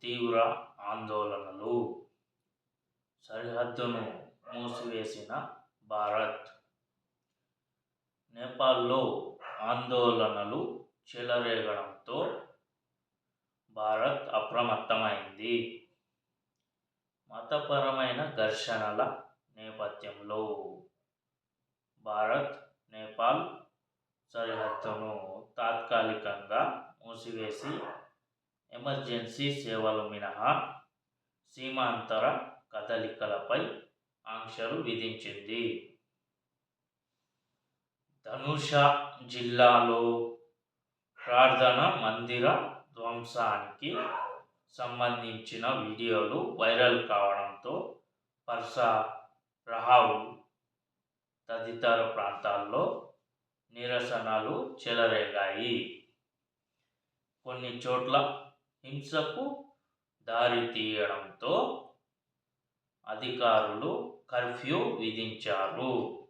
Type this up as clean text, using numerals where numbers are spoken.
తీవ్ర ఆందోళనలు. సరిహద్దును మూసివేసిన భారత్. నేపాల్లో ఆందోళనలు చెలరేగడంతో భారత్ అప్రమత్తమైంది. మతపరమైన ఘర్షణల నేపథ్యంలో భారత్ నేపాల్ సరిహద్దును తాత్కాలికంగా మూసివేసి ఎమర్జెన్సీ సేవలు మినహా సీమాంతర కదలికలపై ఆంక్షలు విధించింది. ధనుష జిల్లాలో ప్రార్థన మందిర ధ్వంసానికి సంబంధించిన వీడియోలు వైరల్ కావడంతో పర్సా, రహౌల్ తదితర ప్రాంతాల్లో నిరసనలు చెలరేగాయి. కొన్ని చోట్ల హింసకు దారితీయడంతో అధికారులు కర్ఫ్యూ విధించారు.